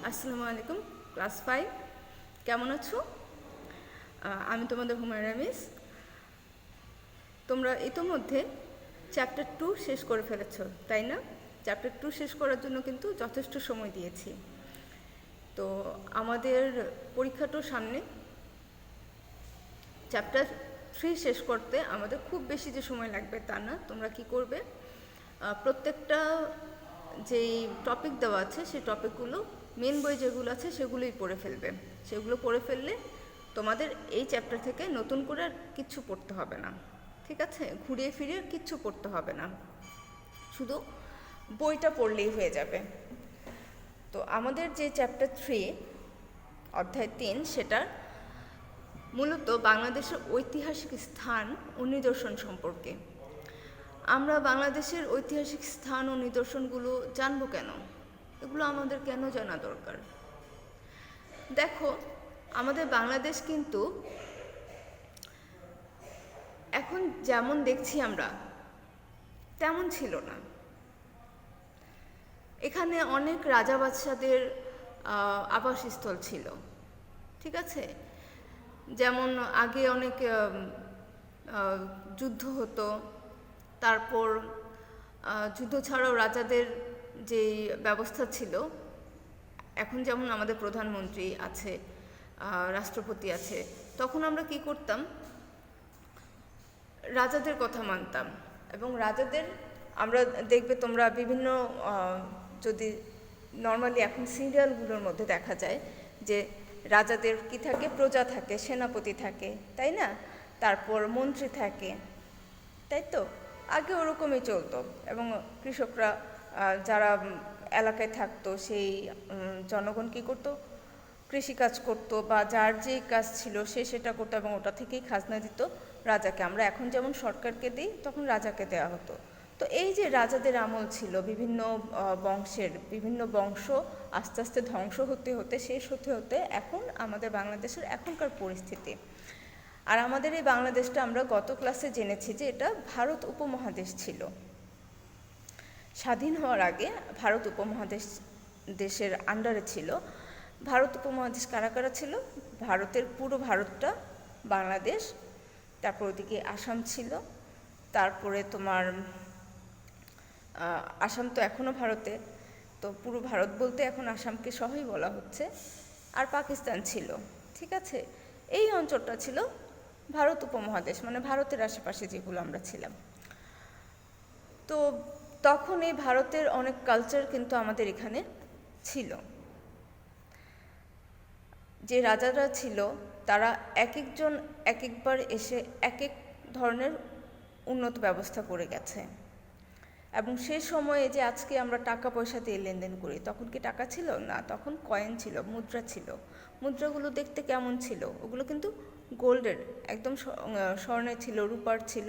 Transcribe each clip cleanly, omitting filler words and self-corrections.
আসসালামু আলাইকুম। ক্লাস 5 কেমন আছো? আমি তোমাদের হুমায়রা মিস। তোমরা ইতোমধ্যে চ্যাপ্টার 2 শেষ করে ফেলেছ, তাই না? চ্যাপ্টার 2 শেষ করার জন্য কিন্তু যথেষ্ট সময় দিয়েছি। তো আমাদের পরীক্ষাটাও সামনে। চ্যাপ্টার 3 শেষ করতে আমাদের খুব বেশি যে সময় লাগবে তা না। তোমরা কি করবে, প্রত্যেকটা যেই টপিক দেওয়া আছে সেই টপিকগুলো মেন বই যেগুলো আছে সেগুলোই পড়ে ফেলবে। সেগুলো পড়ে ফেললে তোমাদের এই চ্যাপ্টার থেকে নতুন করে আর কিচ্ছু পড়তে হবে না, ঠিক আছে? ঘুরিয়ে ফিরিয়ে কিচ্ছু পড়তে হবে না, শুধু বইটা পড়লেই হয়ে যাবে। তো আমাদের যে চ্যাপ্টার 3 অধ্যায় 3 সেটার মূলত বাংলাদেশের ঐতিহাসিক স্থান ও নিদর্শন সম্পর্কে। আমরা বাংলাদেশের ঐতিহাসিক স্থান ও নিদর্শনগুলো জানবো কেন? এগুলো আমাদের কেন জানা দরকার? দেখো, আমাদের বাংলাদেশ কিন্তু এখন যেমন দেখছি আমরা তেমন ছিল না। এখানে অনেক রাজা বাদশাদের আবাসস্থল ছিল, ঠিক আছে? যেমন আগে অনেক যুদ্ধ হতো, তারপর যুদ্ধ ছাড়াও রাজাদের যে ব্যবস্থা ছিল, এখন যেমন আমাদের প্রধানমন্ত্রী আছে, রাষ্ট্রপতি আছে, তখন আমরা কি করতাম? রাজাদের কথা মানতাম। এবং রাজাদের আমরা দেখবে তোমরা বিভিন্ন যদি নর্মালি এখন সিরিয়ালগুলোর মধ্যে দেখা যায় যে রাজাদের কি থাকে, প্রজা থাকে, সেনাপতি থাকে, তাই না? তারপর মন্ত্রী থাকে, তাই তো? আগে ওরকমই চলতো। এবং কৃষকরা যারা এলাকায় থাকতো সেই জনগণ কী করতো? কৃষিকাজ করতো, বা যার যে কাজ ছিল সে সেটা করতো এবং ওটা থেকেই খাজনা দিত রাজাকে। আমরা এখন যেমন সরকারকে দিই, তখন রাজাকে দেওয়া হতো। তো এই যে রাজাদের আমল ছিল, বিভিন্ন বংশের বিভিন্ন বংশ আস্তে আস্তে ধ্বংস হতে হতে শেষ হতে হতে এখন আমাদের বাংলাদেশের এখনকার পরিস্থিতি। আর আমাদের এই বাংলাদেশটা আমরা গত ক্লাসে জেনেছি যে এটা ভারত উপমহাদেশ ছিল। স্বাধীন হওয়ার আগে ভারত উপমহাদেশ দেশের আন্ডারে ছিল। ভারত উপমহাদেশ কারা কারা ছিল? ভারতের পুরো ভারতটা বাংলাদেশ, তারপর ওদিকে আসাম ছিল, তারপরে তোমার আসাম তো এখনও ভারতে, তো পুরো ভারত বলতে এখন আসামকে সহই বলা হচ্ছে, আর পাকিস্তান ছিল, ঠিক আছে? এই অঞ্চলটা ছিল ভারত উপমহাদেশ, মানে ভারতের আশেপাশে যেগুলো আমরা ছিলাম। তো তখন এই ভারতের অনেক কালচার কিন্তু আমাদের এখানে ছিল। যে রাজারা ছিল তারা এক একজন এক একবার এসে এক এক ধরনের উন্নত ব্যবস্থা করে গেছে। এবং সেই সময়ে যে আজকে আমরা টাকা পয়সা দিয়ে লেনদেন করি, তখন কি টাকা ছিল? না, তখন কয়েন ছিল, মুদ্রা ছিল। মুদ্রাগুলো দেখতে কেমন ছিল? ওগুলো কিন্তু গোল্ডের, একদম স্বর্ণের ছিল, রূপার ছিল,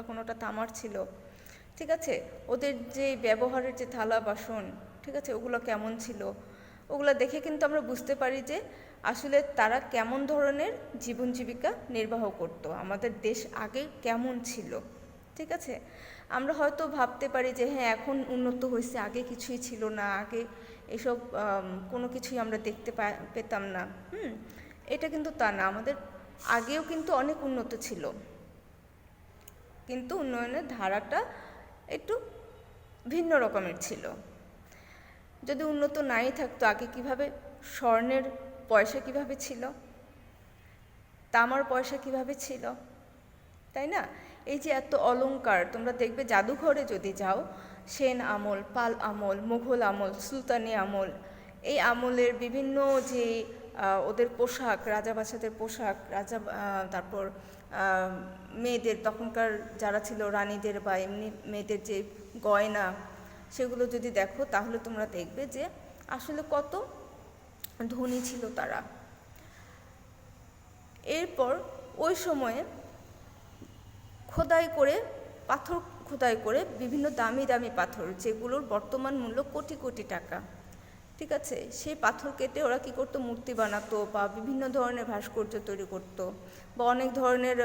কোনোটা তামার ছিল, ঠিক আছে? ওদের যে ব্যবহারের যে থালা বাসন, ঠিক আছে, ওগুলো কেমন ছিল? ওগুলো দেখে কিন্তু আমরা বুঝতে পারি যে আসলে তারা কেমন ধরনের জীবন জীবিকা নির্বাহ করত, আমাদের দেশ আগে কেমন ছিল, ঠিক আছে? আমরা হয়তো ভাবতে পারি যে হ্যাঁ এখন উন্নত হয়েছে, আগে কিছুই ছিল না, আগে এসব কোনো কিছুই আমরা দেখতে পেতাম না। এটা কিন্তু তা না, আমাদের আগেও কিন্তু অনেক উন্নত ছিল, কিন্তু উন্নয়নের ধারাটা একটু ভিন্ন রকমের ছিল। যদি উন্নত নাই থাকতো, আগে কিভাবে স্বর্ণের পয়সা কিভাবে ছিল, তামার পয়সা কিভাবে ছিল, তাই না? এই যে এত অলংকার, তোমরা দেখবে জাদুঘরে যদি যাও, সেন আমল, পাল আমল, মুঘল আমল, সুলতানি আমল, এই আমলের বিভিন্ন যে ওদের পোশাক, রাজা বাদশাদের পোশাক, তারপর মেয়েদের, তখনকার যারা ছিল রানীদের বা এমনি মেয়েদের যে গয়না, সেগুলো যদি দেখো তাহলে তোমরা দেখবে যে আসলে কত ধনী ছিল তারা। এরপর ওই সময়ে পাথর খোদাই করে বিভিন্ন দামি দামি পাথর, যেগুলোর বর্তমান মূল্য কোটি কোটি টাকা, ঠিক আছে, সেই পাথর কেটে ওরা কী করতো? মূর্তি বানাতো, বা বিভিন্ন ধরনের ভাস্কর্য তৈরি করতো, বা অনেক ধরনের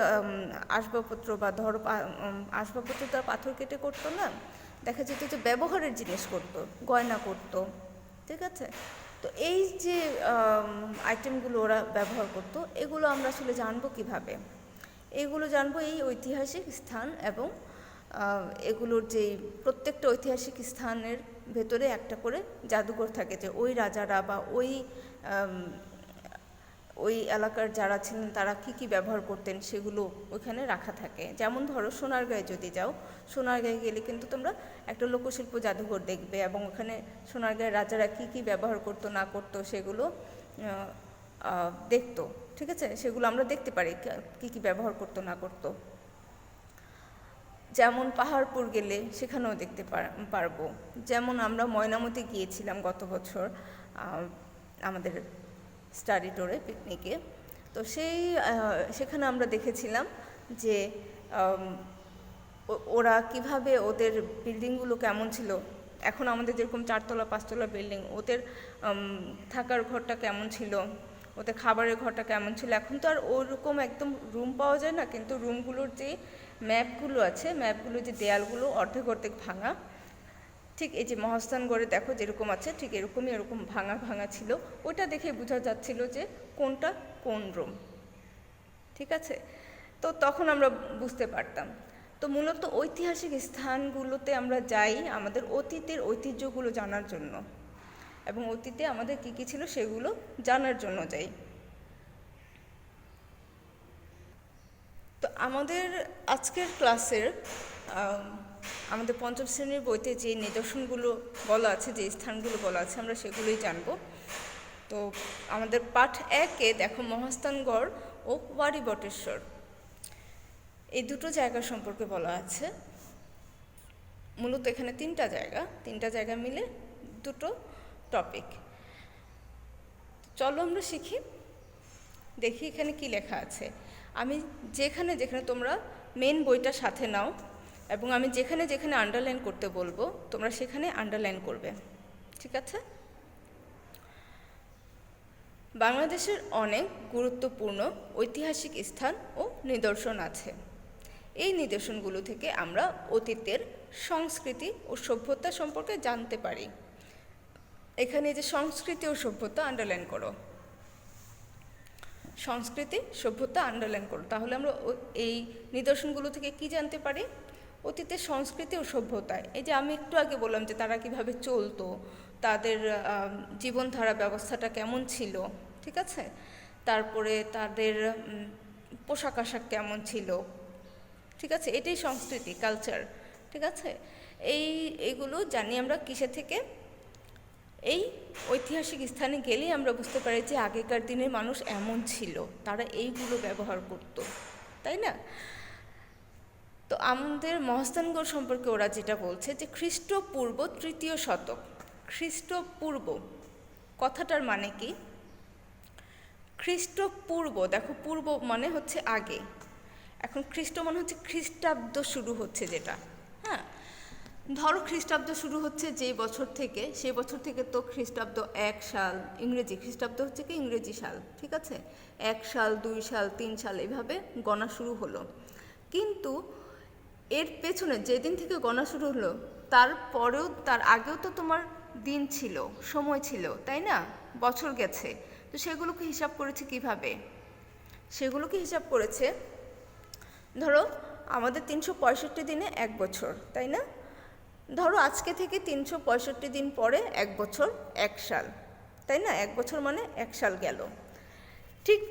আসবাবপত্র, বা ধরো আসবাবপত্র তারা পাথর কেটে করতো না, দেখা যেত যে ব্যবহারের জিনিস করতো, গয়না করতো, ঠিক আছে। তো এই যে আইটেমগুলো ওরা ব্যবহার করতো, এগুলো আমরা আসলে জানবো কিভাবে? এগুলো জানবো এই ঐতিহাসিক স্থান এবং এগুলোর যেই প্রত্যেকটা ঐতিহাসিক স্থানের ভেতরে একটা করে জাদুঘর থাকে, যে ওই রাজারা বা ওই এলাকার যারা ছিলেন তারা কি কি ব্যবহার করতেন সেগুলো ওইখানে রাখা থাকে। যেমন ধরো সোনারগাঁয়ে যদি যাও, সোনারগাঁয়ে গেলে কিন্তু তোমরা একটা লোকশিল্প জাদুঘর দেখবে এবং ওখানে সোনারগাঁয়ের রাজারা কি কি ব্যবহার করতো না করতো সেগুলো দেখতো। ঠিক আছে, সেগুলো আমরা দেখতে পারি কি কি ব্যবহার করতো না করতো। যেমন পাহাড়পুর গেলে সেখানেও দেখতে পারবো। যেমন আমরা ময়নামতি গিয়েছিলাম গত বছর আমাদের স্টাডি ট্যুরে, পিকনিকে। তো সেখানে আমরা দেখেছিলাম যে ওরা কিভাবে, ওদের বিল্ডিংগুলো কেমন ছিল। এখন আমাদের যেরকম 4তলা 5তলা বিল্ডিং, ওদের থাকার ঘরটা কেমন ছিল, ওদের খাবারের ঘরটা কেমন ছিল। এখন তো আর ওরকম একদম রুম পাওয়া যায় না, কিন্তু রুমগুলোর যে ম্যাপগুলো আছে, ম্যাপগুলো যে দেয়ালগুলো অর্ধেক অর্ধেক ভাঙা, ঠিক এই যে মহাস্থানগড়ে দেখো যেরকম আছে ঠিক এরকমই, এরকম ভাঙা ভাঙা ছিল। ওইটা দেখে বোঝা যাচ্ছিল যে কোনটা কোন রুম। ঠিক আছে, তো তখন আমরা বুঝতে পারতাম। তো মূলত ঐতিহাসিক স্থানগুলোতে আমরা যাই আমাদের অতীতের ঐতিহ্যগুলো জানার জন্য, এবং অতীতে আমাদের কী কী ছিল সেগুলো জানার জন্য যাই। তো আমাদের আজকের ক্লাসের আমাদের 5ম শ্রেণীর বইতে যে নিদর্শনগুলো বলা আছে, যে স্থানগুলো বলা আছে, আমরা সেগুলোই জানব। তো আমাদের পাঠ 1-এ দেখো মহাস্থানগড় ও ওয়ারী বটেশ্বর, এই দুটো জায়গা সম্পর্কে বলা আছে। মূলত এখানে তিনটা জায়গা মিলে দুটো টপিক। চলো আমরা শিখি, দেখি এখানে কি লেখা আছে। আমি যেখানে যেখানে, তোমরা মেন বইটা সাথে নাও এবং আমি যেখানে যেখানে আন্ডারলাইন করতে বলবো তোমরা সেখানে আন্ডারলাইন করবে। ঠিক আছে? বাংলাদেশের অনেক গুরুত্বপূর্ণ ঐতিহাসিক স্থান ও নিদর্শন আছে। এই নিদর্শনগুলো থেকে আমরা অতীতের সংস্কৃতি ও সভ্যতা সম্পর্কে জানতে পারি। এখানে যে সংস্কৃতি ও সভ্যতা আন্ডারলাইন করো, সংস্কৃতি সভ্যতা আন্ডারলাইন করো, তাহলে আমরা এই নিদর্শনগুলো থেকে কি জানতে পারি? অতীতের সংস্কৃতি ও সভ্যতায়, এই যে আমি একটু আগে বললাম যে তারা কিভাবে চলতো, তাদের জীবনধারা ব্যবস্থাটা কেমন ছিল। ঠিক আছে, তারপরে তাদের পোশাক আশাক কেমন ছিল। ঠিক আছে, এটাই সংস্কৃতি, কালচার। ঠিক আছে, এইগুলো জানি আমরা কিসে থেকে? এই ঐতিহাসিক স্থানে গেলেই আমরা বুঝতে পারি যে আগেকার দিনের মানুষ এমন ছিল, তারা এইগুলো ব্যবহার করত, তাই না? তো আমাদের মহাস্থানগড় সম্পর্কে ওরা যেটা বলছে যে খ্রিস্টপূর্ব 3য় শতক। খ্রিস্টপূর্ব কথাটার মানে কি? খ্রিস্টপূর্ব, দেখো পূর্ব মানে হচ্ছে আগে, এখন খ্রিস্ট মানে হচ্ছে খ্রিস্টাব্দ শুরু হচ্ছে যেটা। হ্যাঁ, ধরো খ্রিস্টাব্দ শুরু হচ্ছে যে বছর থেকে, সেই বছর থেকে তো খ্রিস্টাব্দ 1 সাল, ইংরেজি খ্রিস্টাব্দ হচ্ছে কি ইংরেজি সাল। ঠিক আছে, 1 সাল 2 সাল 3 সাল এইভাবে গণা শুরু হলো। কিন্তু এর পেছনে যেদিন থেকে গণা শুরু হলো তারপরেও, তার আগেও তো তোমার দিন ছিল, সময় ছিল, তাই না? বছর গেছে, তো সেগুলোকে হিসাব করেছে কিভাবে? সেগুলোকে হিসাব করেছে, ধরো আমাদের 365 দিনে 1 বছর, তাই না? ধরো আজকে থেকে 365 দিন পরে 1 বছর 1 সাল, তাই না? 1 বছর মানে 1 সাল গেল। ঠিক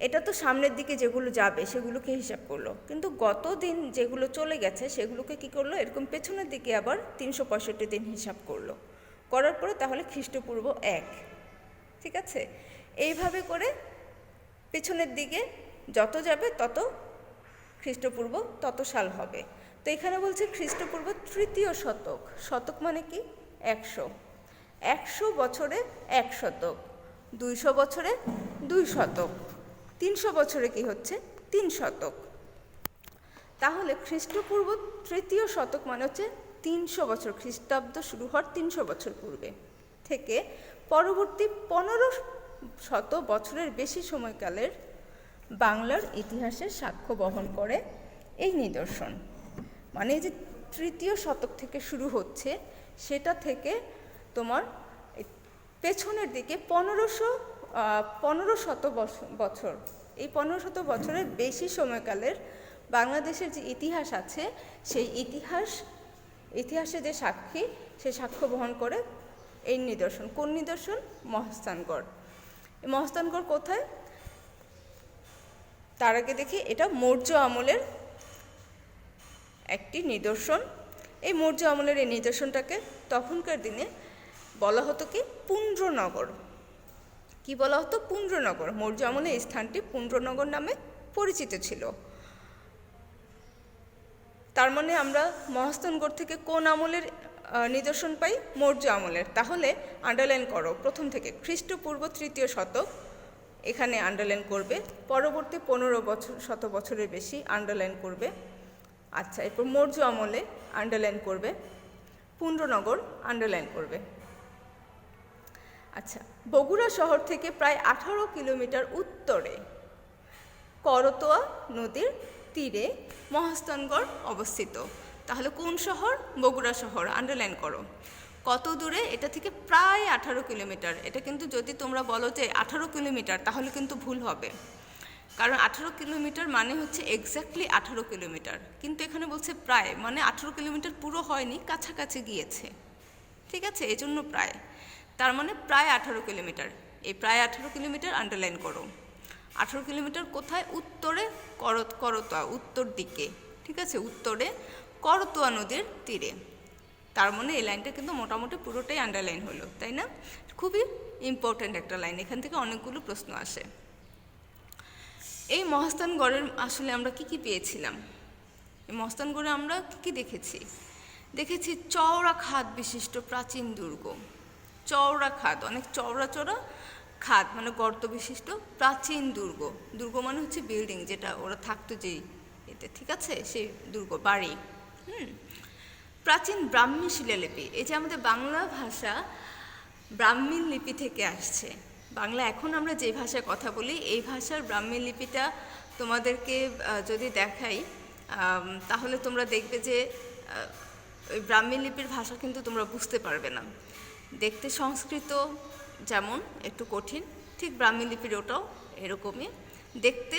এটা তো সামনের দিকে যেগুলো যাবে সেগুলোকে হিসাব করলো, কিন্তু গত দিন যেগুলো চলে গেছে সেগুলোকে কি করলো? এরকম পেছনের দিকে আবার 365 দিন হিসাব করলো, করার পরে তাহলে খ্রিস্টপূর্ব 1। ঠিক আছে, এইভাবে করে পেছনের দিকে যত যাবে তত খ্রিস্টপূর্ব তত সাল হবে। তো এখানে বলছে খ্রিস্টপূর্ব 3য় শতক। শতক মানে কি? 100। 100 বছরে 1 শতক, 200 বছরে 2 শতক, 300 বছরে কি হচ্ছে? 3 শতক। তাহলে খ্রিস্টপূর্ব 3য় শতক মানে হচ্ছে 300 বছর, খ্রিস্টাব্দ শুরু হওয়ার 300 বছর পূর্বে থেকে পরবর্তী 1500 বছরের বেশি সময়কালের বাংলার ইতিহাসের সাক্ষ্য বহন করে এই নিদর্শন। মানে এই যে 3য় শতক থেকে শুরু হচ্ছে, সেটা থেকে তোমার পেছনের দিকে 1500 বছর, এই 1500 বছরের বেশি সময়কালের বাংলাদেশের যে ইতিহাস আছে সেই ইতিহাসে যে সাক্ষী, সে সাক্ষ্য বহন করে এই নিদর্শন। কোন নিদর্শন? মহাস্থানগড়। এই মহাস্থানগড় কোথায়? তার আগে দেখি, এটা মৌর্য আমলের একটি নিদর্শন। এই মৌর্য আমলের এই নিদর্শনটাকে তখনকার দিনে বলা হতো কি? পুণ্ড্রনগর। কি বলা হতো? পুণ্ড্রনগর। মৌর্য আমলে এই স্থানটি পুণ্ড্রনগর নামে পরিচিত ছিল। তার মানে আমরা মহাস্থানগড় থেকে কোন আমলের নিদর্শন পাই? মৌর্য আমলের। তাহলে আন্ডারলাইন করো প্রথম থেকে, খ্রিস্টপূর্ব 3য় শতক এখানে আন্ডারলাইন করবে, পরবর্তী 1500 বছরের বেশি আন্ডারলাইন করবে। আচ্ছা, এরপর মৌর্য আমলে আন্ডারলাইন করবে, পুণ্ড্রনগর আন্ডারলাইন করবে। আচ্ছা, বগুড়া শহর থেকে প্রায় 18 কিলোমিটার উত্তরে করতোয়া নদীর তীরে মহাস্থানগড় অবস্থিত। তাহলে কোন শহর? বগুড়া শহর। আন্ডারলাইন করো। কত দূরে? এটা থেকে প্রায় 18 কিলোমিটার। এটা কিন্তু যদি তোমরা বলো যে 18 কিলোমিটার তাহলে কিন্তু ভুল হবে, কারণ 18 কিলোমিটার মানে হচ্ছে এক্স্যাক্টলি 18 কিলোমিটার, কিন্তু এখানে বলছে প্রায়, মানে 18 কিলোমিটার পুরো হয়নি, কাছাকাছি গিয়েছে। ঠিক আছে, এই জন্য প্রায়। তার মানে প্রায় 18 কিলোমিটার। এই প্রায় 18 কিলোমিটার আন্ডারলাইন করো। 18 কিলোমিটার কোথায়? উত্তরে করতোয়া, উত্তর দিকে। ঠিক আছে, উত্তরে করতোয়া নদীর তীরে। তার মানে এই লাইনটা কিন্তু মোটামুটি পুরোটাই আন্ডারলাইন হলো, তাই না? খুবই ইম্পর্ট্যান্ট একটা লাইন, এখান থেকে অনেকগুলো প্রশ্ন আসে। এই মহাস্থানগড়ের আসলে আমরা কি পেয়েছিলাম? এই মহাস্থানগড়ে আমরা কি দেখেছি চওড়া খাদ বিশিষ্ট প্রাচীন দুর্গ। চওড়া খাদ, অনেক চওড়া খাদ, মানে গর্ত বিশিষ্ট প্রাচীন দুর্গ। দুর্গ মানে হচ্ছে বিল্ডিং, যেটা ওরা থাকতো যেই এতে, ঠিক আছে, সেই দুর্গ, বাড়ি। প্রাচীন ব্রাহ্মী শিলালিপি। এই যে আমাদের বাংলা ভাষা ব্রাহ্মী লিপি থেকে আসছে। বাংলা এখন আমরা যে ভাষায় কথা বলি, এই ভাষার ব্রাহ্মী লিপিটা তোমাদেরকে যদি দেখাই তাহলে তোমরা দেখবে যে ওই ব্রাহ্মী লিপির ভাষা কিন্তু তোমরা বুঝতে পারবে না। দেখতে সংস্কৃত যেমন একটু কঠিন, ঠিক ব্রাহ্মী লিপির ওটাও এরকমই দেখতে,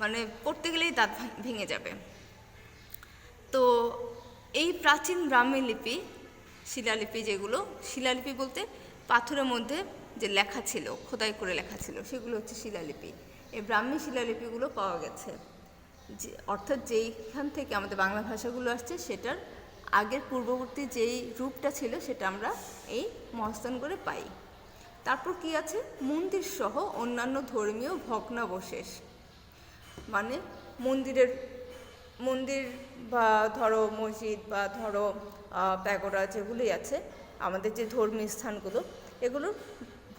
মানে পড়তে গেলেই দাঁত ভেঙে যাবে। তো এই প্রাচীন ব্রাহ্মী লিপি, শিলালিপি, যেগুলো শিলালিপি বলতে পাথরের মধ্যে যে লেখা ছিল, খোদাই করে লেখা ছিল, সেগুলো হচ্ছে শিলালিপি। এই ব্রাহ্মী শিলালিপিগুলো পাওয়া গেছে, অর্থাৎ যেইখান থেকে আমাদের বাংলা ভাষাগুলো আসছে সেটার আগের পূর্ববর্তী যেই রূপটা ছিল সেটা আমরা এই মহাস্থানগড়ে পাই। তারপর কি আছে? মন্দির সহ অন্যান্য ধর্মীয় ভগ্নাবশেষ, মানে মন্দির বা ধরো মসজিদ বা ধরো প্যাগোডা, যেগুলোই আছে আমাদের যে ধর্মীয় স্থানগুলো, এগুলোর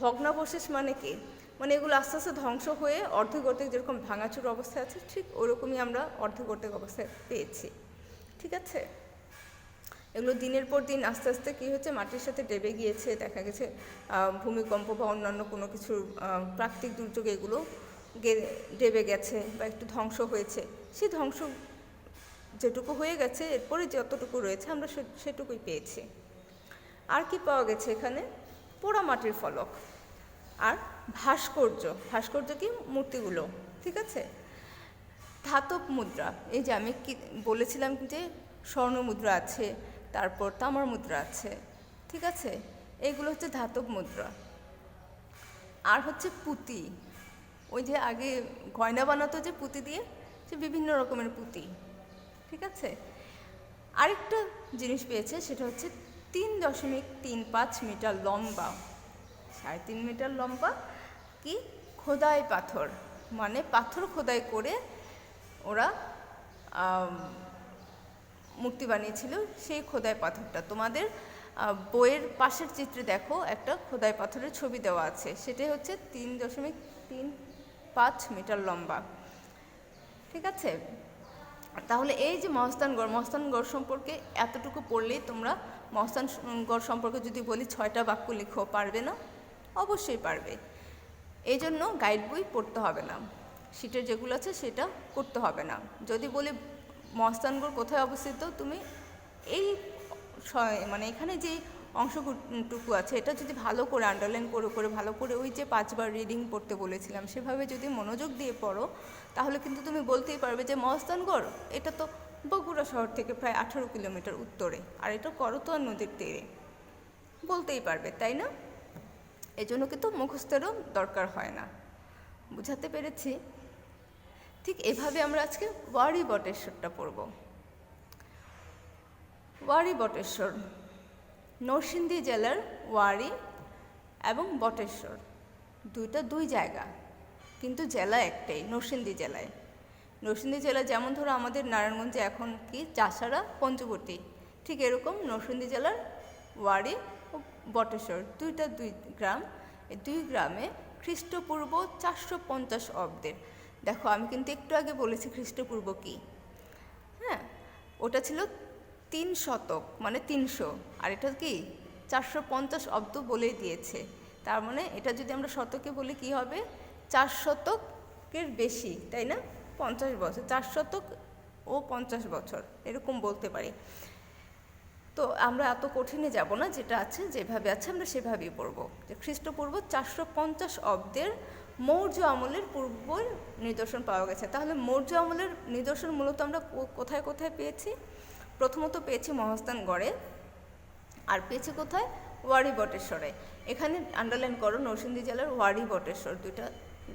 ভগ্নাবশেষ মানে কি? মানে এগুলো আস্তে আস্তে ধ্বংস হয়ে অর্ধেক যেরকম ভাঙাচুর অবস্থায় আছে, ঠিক ওরকমই আমরা অর্ধেক অবস্থায় পেয়েছি। ঠিক আছে, এগুলো দিনের পর দিন আস্তে আস্তে কী হচ্ছে, মাটির সাথে ডেবে গিয়েছে। দেখা গেছে ভূমিকম্প বা অন্যান্য কোনো কিছুর প্রাকৃতিক দুর্যোগে এগুলো ডেবে গেছে বা একটু ধ্বংস হয়েছে। সেই ধ্বংস যেটুকু হয়ে গেছে, এরপরে যতটুকু রয়েছে আমরা সেটুকুই পেয়েছি। আর কি পাওয়া গেছে এখানে? পোড়া মাটির ফলক আর ভাস্কর্য কি? মূর্তিগুলো। ঠিক আছে, ধাতব মুদ্রা। এই যে আমি কি বলেছিলাম যে স্বর্ণ মুদ্রা আছে, তারপর তামার মুদ্রা আছে। ঠিক আছে, এইগুলো হচ্ছে ধাতব মুদ্রা। আর হচ্ছে পুঁতি, ওই যে আগে গয়না বানাতো যে পুঁতি দিয়ে, সে বিভিন্ন রকমের পুঁতি। ঠিক আছে, আরেকটা জিনিস পেয়েছে, সেটা হচ্ছে 3.35 মিটার লম্বা, 3.5 মিটার লম্বা কি? খোদাই পাথর, মানে পাথর খোদাই করে ওরা মূর্তি বানিয়েছিল। সেই খোদাই পাথরটা তোমাদের বইয়ের পাশের চিত্রে দেখো, একটা খোদাই পাথরের ছবি দেওয়া আছে, সেটাই হচ্ছে 3.35 মিটার লম্বা। ঠিক আছে, তাহলে এই যে মহাস্থানগড় সম্পর্কে এতটুকু পড়লেই তোমরা মহাস্থানগড় সম্পর্কে যদি বলি 6টা বাক্য লিখো, পারবে না? অবশ্যই পারবে। এই জন্য গাইড বই পড়তে হবে না, শীটের যেগুলো আছে সেটা করতে হবে না। যদি বলি মহাস্থানগড় কোথায় অবস্থিত, তুমি এই মানে এখানে যে অংশটুকু আছে এটা যদি ভালো করে আন্ডারলাইন করে করে ভালো করে ওই যে 5 বার রিডিং পড়তে বলেছিলাম সেভাবে যদি মনোযোগ দিয়ে পড়ো, তাহলে কিন্তু তুমি বলতেই পারবে যে মহাস্থানগড় এটা তো বগুড়া শহর থেকে প্রায় 18 কিলোমিটার উত্তরে, আর এটা করতোয়া নদীর তীরে, বলতেই পারবে, তাই না? এই জন্য কিন্তু মুখস্থেরও দরকার হয় না। বুঝাতে পেরেছি? ঠিক এভাবে আমরা আজকে ওয়ারি বটেশ্বরটা পড়ব। ওয়ারি বটেশ্বর নরসিংদী জেলার ওয়ারি এবং বটেশ্বর দুই জায়গা, কিন্তু জেলা একটাই, নরসিংদী জেলায়। নরসিংদী জেলা যেমন ধরো আমাদের নারায়ণগঞ্জে এখন কি চাষাড়া, পঞ্চবটী, ঠিক এরকম নরসিংদী জেলার ওয়ারি ও বটেশ্বর দুই গ্রাম। এই দুই গ্রামে খ্রিস্টপূর্ব 450 অব্দের, দেখো আমি কিন্তু একটু আগে বলেছি খ্রিস্টপূর্ব কি, হ্যাঁ ওটা ছিল 3 শতক মানে 300, আর এটা কি 450 অব্দ বলেই দিয়েছে। তার মানে এটা যদি আমরা শতকে বলি কি হবে, 4 শতকের বেশি, তাই না? 50 বছর, 4 শতক ও 50 বছর এরকম বলতে পারি। তো আমরা এত কঠিনে যাব না, যেটা আছে যেভাবে আছে আমরা সেভাবেই পড়ব। যে খ্রিস্টপূর্ব 450 অব্দের মৌর্য আমলের পূর্ব নিদর্শন পাওয়া গেছে। তাহলে মৌর্য আমলের নিদর্শন মূলত আমরা কোথায় কোথায় পেয়েছি? প্রথমত পেয়েছি মহাস্থানগড়ে, আর পেয়েছি কোথায়? ওয়ারি বটেশ্বরে। এখানে আন্ডারলাইন করো নরসিংদী জেলার ওয়ারি বটেশ্বর দুইটা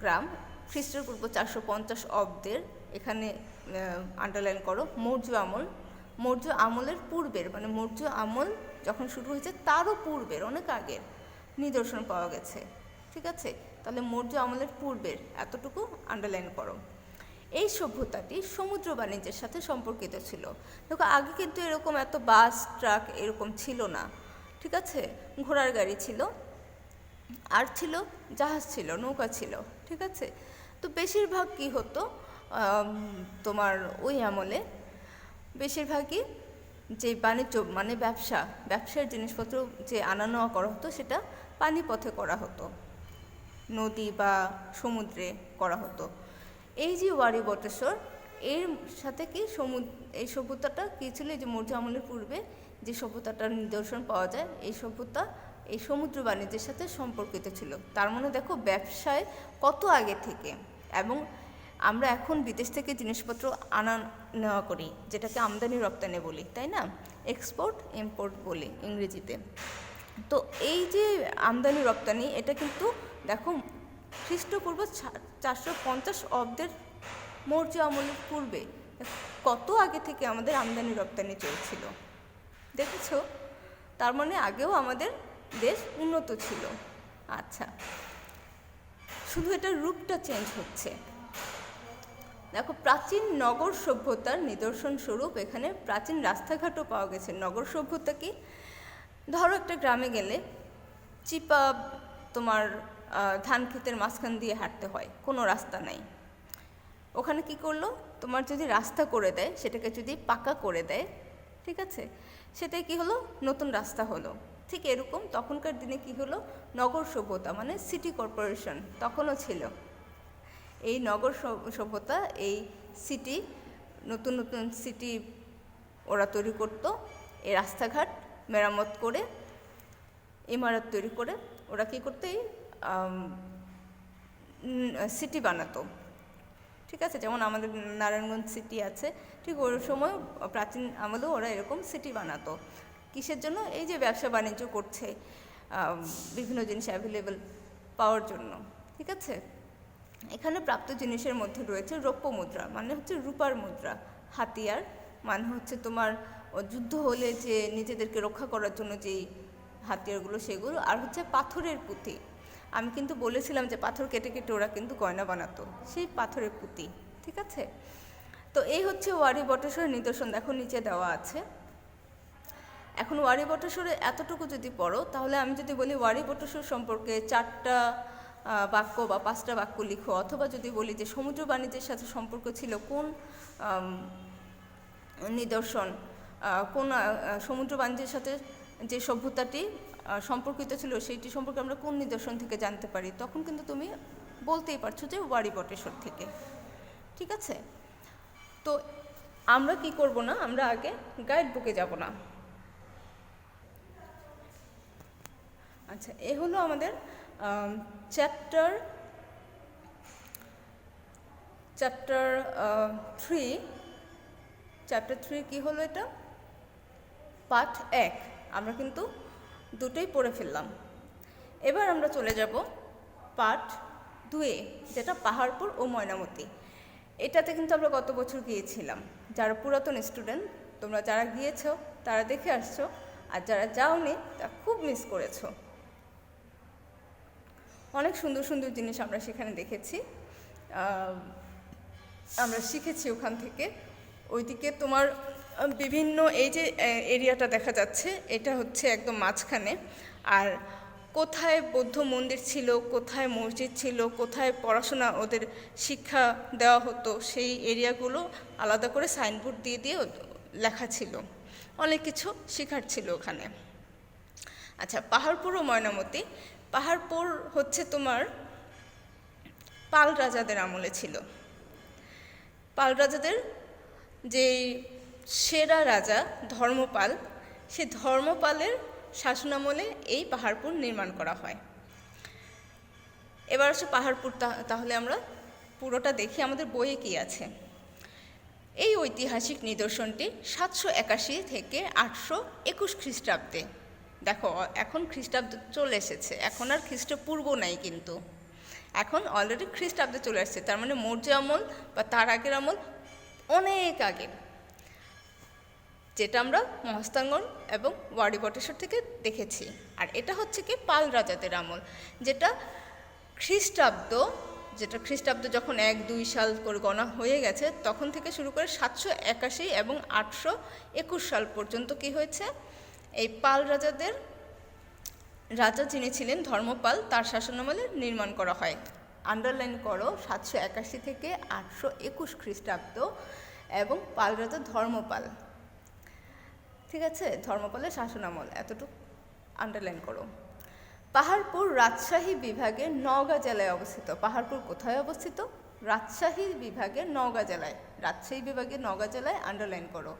গ্রাম, খ্রিস্টপূর্ব 450 অব্দের, এখানে আন্ডারলাইন করো। মৌর্য আমলের পূর্বের, মানে মৌর্য আমল যখন শুরু হয়েছে তারও পূর্বের, অনেক আগের নিদর্শন পাওয়া গেছে, ঠিক আছে? তাহলে মৌর্য আমলের পূর্বের এতটুকু আন্ডারলাইন করো। এই সভ্যতাটি সমুদ্র বাণিজ্যের সাথে সম্পর্কিত ছিল। দেখো আগে কিন্তু এরকম এত বাস ট্রাক এরকম ছিল না, ঠিক আছে? ঘোড়ার গাড়ি ছিল, আর ছিল জাহাজ ছিল, নৌকা ছিল, ঠিক আছে? তো বেশিরভাগ কি হতো তোমার ওই আমলে বেশিরভাগই যে বাণিজ্য মানে ব্যবসার জিনিসপত্র যে আনা নেওয়া করা হতো সেটা পানিপথে করা হতো, নদী বা সমুদ্রে করা হতো। এই যে ওয়ারি বটেশ্বর এর সাথে কি এই সভ্যতাটা কী ছিল? এই যে মৌর্য আমলের পূর্বে যে সভ্যতাটার নিদর্শন পাওয়া যায়, এই সভ্যতা এই সমুদ্র বাণিজ্যের সাথে সম্পর্কিত ছিল। তার মানে দেখো ব্যবসায় কত আগে থেকে, এবং আমরা এখন বিদেশ থেকে জিনিসপত্র আনা নেওয়া করি, যেটাকে আমদানি রপ্তানি বলি, তাই না? এক্সপোর্ট ইম্পোর্ট বলি ইংরেজিতে। তো এই যে আমদানি রপ্তানি এটা কিন্তু দেখো খ্রিস্টপূর্ব 450 অব্দের মৌর্য আমলের পূর্বে কত আগে থেকে আমাদের আমদানি রপ্তানি চলছিল, দেখেছো? তার মানে আগেও আমাদের দেশ উন্নত ছিল। আচ্ছা, শুধু এটার রূপটা চেঞ্জ হচ্ছে। দেখো প্রাচীন নগর সভ্যতার নিদর্শন স্বরূপ এখানে প্রাচীন রাস্তাঘাটও পাওয়া গেছে। নগর সভ্যতা কি? ধরো একটা গ্রামে গেলে চিপা তোমার ধান ক্ষেতের মাঝখান দিয়ে হাঁটতে হয়, কোনো রাস্তা নাই। ওখানে কি করলো, তোমার যদি রাস্তা করে দেয়, সেটাকে যদি পাকা করে দেয়, ঠিক আছে, সেটাই কি হলো, নতুন রাস্তা হলো। ঠিক এরকম তখনকার দিনে কি হলো, নগর সভ্যতা মানে সিটি কর্পোরেশন তখনও ছিল। এই নগর সভ্যতা, এই সিটি, নতুন নতুন সিটি ওরা তৈরি করত, এই রাস্তাঘাট মেরামত করে ইমারত তৈরি করে ওরা কী করতো, এই সিটি বানাতো, ঠিক আছে? যেমন আমাদের নারায়ণগঞ্জ সিটি আছে, ঠিক ওই সময় প্রাচীন আমলেও ওরা এরকম সিটি বানাতো। কিসের জন্য? এই যে ব্যবসা বাণিজ্য করছে, বিভিন্ন জিনিস অ্যাভেলেবেল পাওয়ার জন্য, ঠিক আছে? এখানে প্রাপ্ত জিনিসের মধ্যে রয়েছে রৌপ্য মুদ্রা, মানে হচ্ছে রূপার মুদ্রা, হাতিয়ার মানে হচ্ছে তোমার যুদ্ধ হলে যে নিজেদেরকে রক্ষা করার জন্য যেই হাতিয়ারগুলো সেগুলো, আর হচ্ছে পাথরের পুঁতি। আমি কিন্তু বলেছিলাম যে পাথর কেটে কেটে ওরা কিন্তু গয়না বানাতো, সেই পাথরের পুঁতি, ঠিক আছে? তো এই হচ্ছে ওয়ারি বটেশ্বরের নিদর্শন, দেখো নিচে দেওয়া আছে। এখন ওয়ারি বটেশ্বরে এতটুকু যদি পড়ো, তাহলে আমি যদি বলি ওয়ারি বটেশ্বর সম্পর্কে 4টা বাক্য বা 5টা বাক্য লিখো, অথবা যদি বলি যে সমুদ্র বাণিজ্যের সাথে সম্পর্ক ছিল কোন নিদর্শন, কোন সমুদ্র বাণিজ্যের সাথে যে সভ্যতাটি সম্পর্কিত ছিল সেইটি সম্পর্কে আমরা কোন নিদর্শন থেকে জানতে পারি, তখন কিন্তু তুমি বলতেই পারছো যে ওয়ারি বটেশ্বর থেকে, ঠিক আছে? তো আমরা কি করব না, আমরা আগে গাইড বুকে যাব না, আচ্ছা, এ হলো আমাদের চ্যাপ্টার 3। চ্যাপ্টার 3 কি হলো? এটা পার্ট 1। আমরা কিন্তু দুটোই পড়ে ফেললাম। এবার আমরা চলে যাব পার্ট 2-এ, যেটা পাহাড়পুর ও ময়নামতি। এটাতে কিন্তু আমরা গত বছর গিয়েছিলাম। যারা পুরাতন স্টুডেন্ট, তোমরা যারা গিয়েছো তারা দেখে আসছো, আর যারা যাওনি তারা খুব মিস করেছো। অনেক সুন্দর সুন্দর জিনিস আমরা সেখানে দেখেছি, আমরা শিখেছি ওখান থেকে। ওইদিকে তোমার বিভিন্ন এই যে এরিয়াটা দেখা যাচ্ছে, এটা হচ্ছে একদম মাঝখানে। আর কোথায় বৌদ্ধ মন্দির ছিল, কোথায় মসজিদ ছিল, কোথায় পড়াশোনা ওদের শিক্ষা দেওয়া হতো, সেই এরিয়াগুলো আলাদা করে সাইনবোর্ড দিয়ে দিয়ে লেখা ছিল। অনেক কিছু শেখার ছিল ওখানে। আচ্ছা, পাহাড়পুর ও ময়নামতি। পাহাড়পুর হচ্ছে তোমার পাল রাজাদের আমলে ছিল। পাল রাজাদের যে সেরা রাজা ধর্মপাল, সে ধর্মপালের শাসনামলে এই পাহাড়পুর নির্মাণ করা হয়। এবার আসলে পাহাড়পুর তাহলে আমরা পুরোটা দেখি আমাদের বইয়ে কি আছে। এই ঐতিহাসিক নিদর্শনটি 781 থেকে 821 খ্রিস্টাব্দে, দেখো এখন খ্রিস্টাব্দ চলে এসেছে, এখন আর খ্রিস্টপূর্ব নাই, কিন্তু এখন অলরেডি খ্রিস্টাব্দে চলে আসছে। তার মানে মৌর্য আমল বা তার আগের আমল অনেক আগের, যেটা আমরা মহাস্থানগড় এবং ওয়ারী বটেশ্বর থেকে দেখেছি। আর এটা হচ্ছে কি পাল রাজাদের আমল, যেটা খ্রিস্টাব্দ যখন 1-2 সাল করে গণা হয়ে গেছে, তখন থেকে শুরু করে 781 এবং 821 সাল পর্যন্ত কি হয়েছে, এই পাল রাজাদের রাজা যিনি ছিলেন ধর্মপাল, তার শাসনামলে নির্মাণ করা হয়। আন্ডারলাইন করো 781 থেকে 821 খ্রিস্টাব্দ এবং পাল রাজা ধর্মপাল। ঠিক আছে, ধর্মপালের শাসনামল, এতটুকু আন্ডারলাইন করো। পাহাড়পুর রাজশাহী বিভাগের নওগাঁ জেলায় অবস্থিত। পাহাড়পুর কোথায় অবস্থিত? রাজশাহী বিভাগের নওগাঁ জেলায়। রাজশাহী বিভাগের নওগাঁ জেলায় আন্ডারলাইন করো।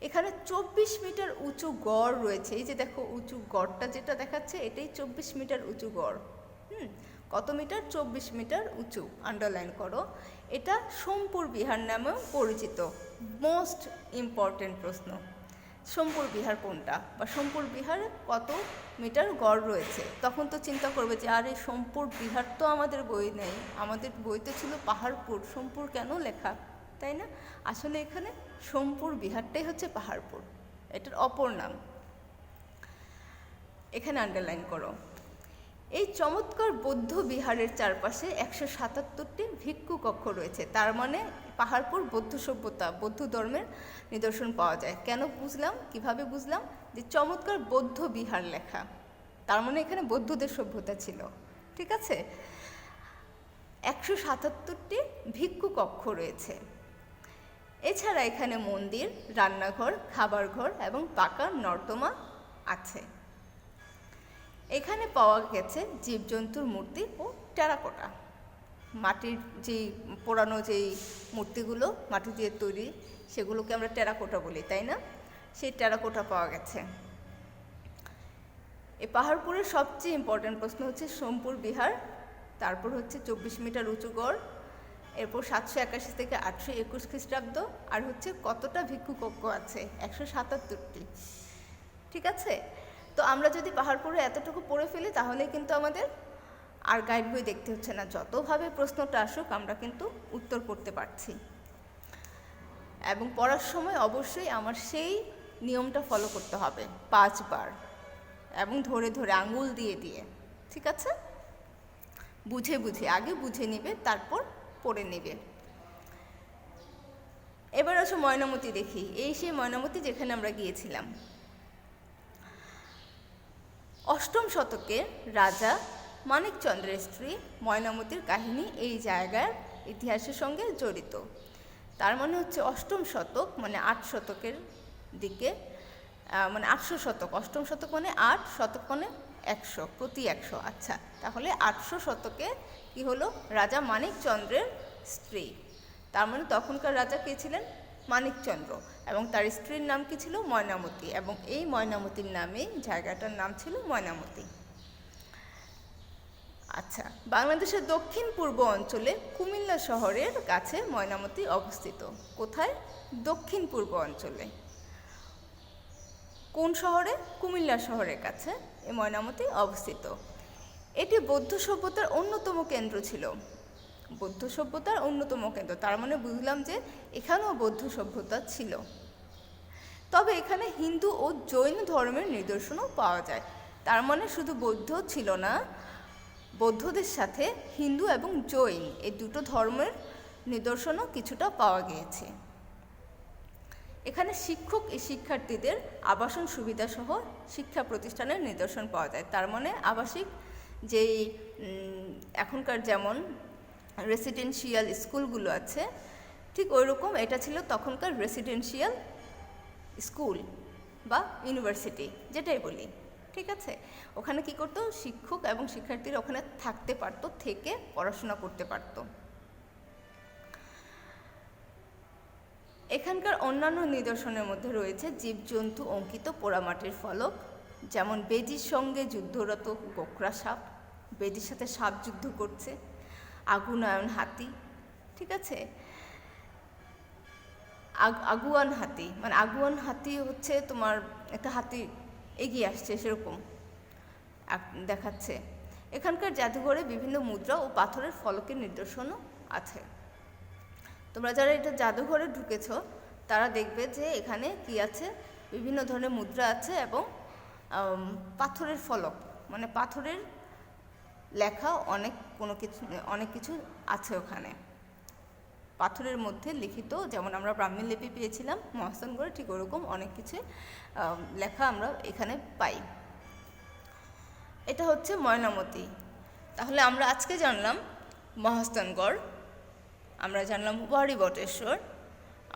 এখানে 24 মিটার উঁচু গড় রয়েছে। এই যে দেখো উঁচু গড়টা যেটা দেখাচ্ছে, এটাই 24 মিটার উঁচু গড়। কত মিটার? 24 মিটার উঁচু, আন্ডারলাইন করো। এটা সোমপুর বিহার নামেও পরিচিত। মোস্ট ইম্পর্টেন্ট প্রশ্ন, সোমপুর বিহার কোনটা, বা সোমপুর বিহারে কত মিটার গড় রয়েছে? তখন তো চিন্তা করবে যে আরে সোমপুর বিহার তো আমাদের বই নেই, আমাদের বইতে ছিল পাহাড়পুর, সোমপুর কেন লেখা, তাই না? আসলে এখানে সোমপুর বিহারটাই হচ্ছে পাহাড়পুর, এটার অপর নাম। এখানে আন্ডারলাইন করো। এই চমৎকার বৌদ্ধ বিহারের চারপাশে 177টি ভিক্ষু কক্ষ রয়েছে। তার মানে পাহাড়পুর বৌদ্ধ সভ্যতা, বৌদ্ধ ধর্মের নিদর্শন পাওয়া যায়। কেন বুঝলাম, কিভাবে বুঝলাম? যে চমৎকার বৌদ্ধ বিহার লেখা, তার মানে এখানে বৌদ্ধদের সভ্যতা ছিল। ঠিক আছে, 177টি ভিক্ষু কক্ষ রয়েছে। এছাড়া এখানে মন্দির, রান্নাঘর, খাবার ঘর এবং পাকা নর্দমা আছে। এখানে পাওয়া গেছে জীবজন্তুর মূর্তি ও টেরাকোটা। মাটির যেই পোড়ানো যেই মূর্তিগুলো মাটি দিয়ে তৈরি, সেগুলোকে আমরা টেরাকোটা বলি, তাই না? সেই টেরাকোটা পাওয়া গেছে। এই পাহাড়পুরের সবচেয়ে ইম্পর্ট্যান্ট প্রশ্ন হচ্ছে সোমপুর বিহার, তারপর হচ্ছে 24 মিটার উঁচু গড়, এরপর 781 থেকে 821 খ্রিস্টাব্দ, আর হচ্ছে কতটা ভিক্ষু কক্ষ আছে? 177টি। ঠিক আছে, তো আমরা যদি পাহাড়পুরে এতটুকু পড়ে ফেলি তাহলে কিন্তু আমাদের আর গাইড বই দেখতে হচ্ছে না। যতভাবে প্রশ্নটা আসুক আমরা কিন্তু উত্তর করতে পারছি। এবং পড়ার সময় অবশ্যই আমার সেই নিয়মটা ফলো করতে হবে 5 বার, এবং ধরে ধরে আঙুল দিয়ে দিয়ে। ঠিক আছে, বুঝে বুঝে, আগে বুঝে নিবে, তারপর পড়ে নেবে। এবার আসো ময়নামতি দেখি। এই সেই ময়নামতি যেখানে আমরা গিয়েছিলাম। 8ম শতকের রাজা মানিকচন্দ্রের স্ত্রী ময়নামতির কাহিনী এই জায়গার ইতিহাসের সঙ্গে জড়িত। তার মানে হচ্ছে 8ম শতক, মানে 8 শতকের দিকে, মানে 800 শতক। 8ম শতক মানে 8, শতক মানে 100, প্রতি 100। আচ্ছা, তাহলে 800 শতকে কি হলো? রাজা মানিকচন্দ্রের স্ত্রী। তার মানে তখনকার রাজা কে ছিলেন? মানিকচন্দ্র, এবং তার স্ত্রীর নাম কি ছিল? ময়নামতি, এবং এই ময়নামতির নামেই জায়গাটার নাম ছিল ময়নামতি। আচ্ছা, বাংলাদেশের দক্ষিণ পূর্ব অঞ্চলে কুমিল্লা শহরের কাছে ময়নামতি অবস্থিত। কোথায়? দক্ষিণ পূর্ব অঞ্চলে। কোন শহরে? কুমিল্লা শহরের কাছে এই ময়নামতি অবস্থিত। এটি বৌদ্ধ সভ্যতার অন্যতম কেন্দ্র ছিল। বৌদ্ধ সভ্যতার অন্যতম কেন্দ্র, তার মানে বুঝলাম যে এখানেও বৌদ্ধ সভ্যতা ছিল। তবে এখানে হিন্দু ও জৈন ধর্মের নিদর্শনও পাওয়া যায়। তার মানে শুধু বৌদ্ধ ছিল না, বৌদ্ধদের সাথে হিন্দু এবং জৈন এই দুটো ধর্মের নিদর্শনও কিছুটা পাওয়া গিয়েছে। এখানে শিক্ষক ও শিক্ষার্থীদের আবাসন সুবিধাসহ শিক্ষা প্রতিষ্ঠানের নিদর্শন পাওয়া যায়। তার মানে আবাসিক যেই এখনকার যেমন রেসিডেন্সিয়াল স্কুলগুলো আছে, ঠিক ওই রকম এটা ছিল তখনকার রেসিডেন্সিয়াল স্কুল বা ইউনিভার্সিটি, যেটাই বলি। ঠিক আছে, ওখানে কি করতো, শিক্ষক এবং শিক্ষার্থীরা ওখানে থাকতে পারতো, থেকে পড়াশোনা করতে পারতো। এখানকার অন্যান্য নিদর্শনের মধ্যে রয়েছে জীবজন্তু অঙ্কিত পোড়ামাটির ফলক, যেমন বেজির সঙ্গে যুদ্ধরত গোকরা সাপ, বেজির সাথে সাপ যুদ্ধ করছে, আগুনায়ন হাতি। ঠিক আছে, আগুয়ান হাতি, মানে আগুয়ান হাতি হচ্ছে তোমার একটা হাতি এগিয়ে আসছে সেরকম দেখাচ্ছে। এখানকার জাদুঘরে বিভিন্ন মুদ্রা ও পাথরের ফলকের নিদর্শনও আছে। তোমরা যারা এটা জাদুঘরে ঢুকেছ তারা দেখবে যে এখানে কি আছে, বিভিন্ন ধরনের মুদ্রা আছে এবং পাথরের ফলক, মানে পাথরের লেখা অনেক কিছু আছে ওখানে। পাথরের মধ্যে লিখিত, যেমন আমরা ব্রাহ্মী লিপি পেয়েছিলাম মহাস্থানগড়ে, ঠিক ওরকম অনেক কিছু লেখা আমরা এখানে পাই। এটা হচ্ছে ময়নামতি। তাহলে আমরা আজকে জানলাম মহাস্থানগড়, আমরা জানলাম ওয়ারী বটেশ্বর,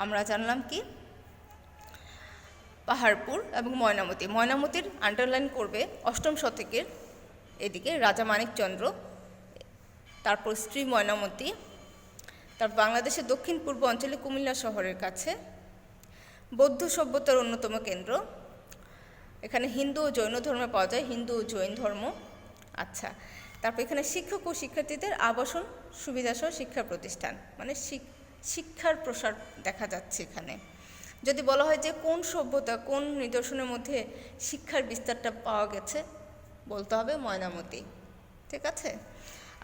আমরা জানলাম কি পাহাড়পুর এবং ময়নামতি। ময়নামতির আন্ডারলাইন করবে 8ম শতকের এদিকে রাজা মানিকচন্দ্র, তারপর স্ত্রী ময়নামতি, তার বাংলাদেশের দক্ষিণ পূর্ব অঞ্চলে কুমিল্লা শহরের কাছে, বৌদ্ধ সভ্যতার অন্যতম কেন্দ্র। এখানে হিন্দু ও জৈন ধর্ম পাওয়া যায়, হিন্দু ও জৈন ধর্ম। আচ্ছা, তারপর এখানে শিক্ষক ও শিক্ষার্থীদের আবাসন সুবিধাসহ শিক্ষা প্রতিষ্ঠান, মানে শিক্ষার প্রসার দেখা যাচ্ছে এখানে। যদি বলা হয় যে কোন সভ্যতা, কোন নিদর্শনের মধ্যে শিক্ষার বিস্তারটা পাওয়া গেছে, বলতে হবে ময়নামতি। ঠিক আছে,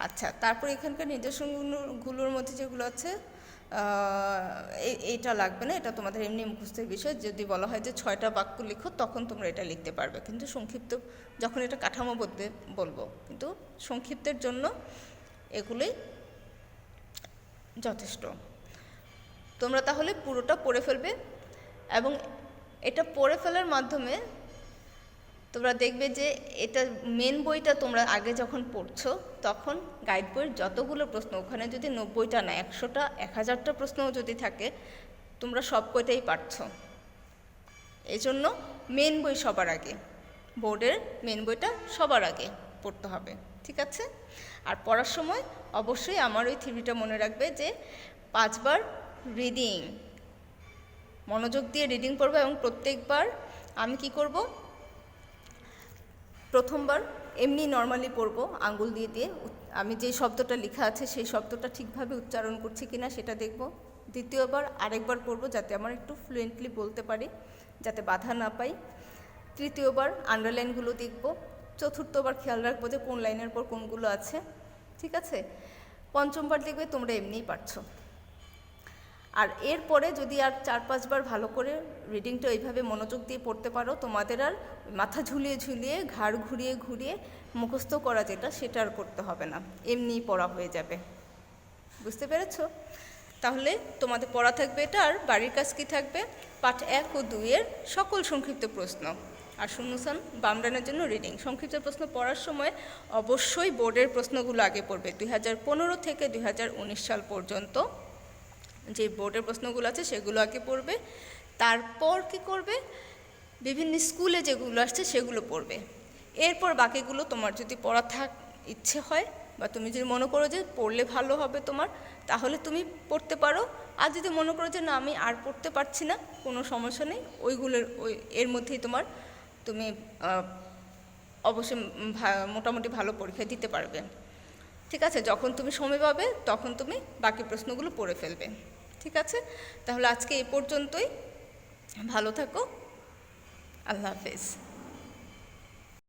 আচ্ছা, তারপর এখানকার নিদর্শনগুলোর মধ্যে যেগুলো আছে এইটা লাগবে না, এটা তোমাদের এমনি মুখস্থের বিষয়। যদি বলা হয় যে 6টা বাক্য লিখো, তখন তোমরা এটা লিখতে পারবে, কিন্তু সংক্ষিপ্ত যখন এটা কাঠামোবদ্ধ বলবো, কিন্তু সংক্ষিপ্তের জন্য এগুলোই যথেষ্ট। তোমরা তাহলে পুরোটা পড়ে ফেলবে, এবং এটা পড়ে ফেলার মাধ্যমে তোমরা দেখবে যে এটা মেন বইটা তোমরা আগে যখন পড়ছো তখন গাইড বইয়ের যতগুলো প্রশ্ন, ওখানে যদি 90টা না 100টা 1000টা প্রশ্নও যদি থাকে, তোমরা সব কয়টাই পারছো। এই জন্য মেন বই সবার আগে, বোর্ডের মেন বইটা সবার আগে পড়তে হবে। ঠিক আছে, আর পড়ার সময় অবশ্যই আমার ওই থিওরিটা মনে রাখবে যে 5 বার রিডিং, মনোযোগ দিয়ে রিডিং পড়বো, এবং প্রত্যেকবার আমি কি করব, প্রথমবার এমনি নর্মালি পড়বো আঙ্গুল দিয়ে দিয়ে, আমি যে শব্দটা লেখা আছে সেই শব্দটা ঠিকভাবে উচ্চারণ করছি কিনা সেটা দেখব। দ্বিতীয়বার আরেকবার পড়বো যাতে আমার একটু ফ্লুয়েন্টলি বলতে পারি, যাতে বাধা না পাই। তৃতীয়বার আন্ডারলাইনগুলো দেখব। চতুর্থবার খেয়াল রাখবো যে কোন লাইনের পর কোনগুলো আছে। ঠিক আছে, পঞ্চমবার দেখবে তোমরা এমনিই পারছো। আর এরপরে যদি আর 4-5 বার ভালো করে রিডিংটা এইভাবে মনোযোগ দিয়ে পড়তে পারো, তোমাদের আর মাথা ঝুলিয়ে ঝুলিয়ে ঘাড় ঘুরিয়ে ঘুরিয়ে মুখস্থ করা যেটা, সেটা আর করতে হবে না, এমনিই পড়া হয়ে যাবে। বুঝতে পেরেছ? তাহলে তোমাদের পড়া থাকবে এটা, আর বাড়ির কাজ কী থাকবে, পাঠ 1 ও 2 এর সকল সংক্ষিপ্ত প্রশ্ন, আর শূন্যস্থান বামডানের জন্য রিডিং। সংক্ষিপ্ত প্রশ্ন পড়ার সময় অবশ্যই বোর্ডের প্রশ্নগুলো আগে পড়বে। 2015 থেকে 2019 সাল পর্যন্ত যে বোর্ডের প্রশ্নগুলো আছে সেগুলো আগে পড়বে। তারপর কি করবে, বিভিন্ন স্কুলে যেগুলো আসছে সেগুলো পড়বে। এরপর বাকিগুলো তোমার যদি পড়া ইচ্ছে হয়, বা তুমি যদি মনে করো যে পড়লে ভালো হবে তোমার, তাহলে তুমি পড়তে পারো। আর যদি মনে করো যে না আমি আর পড়তে পারছি না, কোনো সমস্যা নেই, এর মধ্যেই তুমি অবশ্যই মোটামুটি ভালো পরীক্ষা দিতে পারবে। ঠিক আছে, যখন তুমি সময় পাবে তখন তুমি বাকি প্রশ্নগুলো পড়ে ফেলবে। ঠিক আছে, তাহলে আজকে এই পর্যন্তই। ভালো থাকো, আল্লাহ হাফেজ।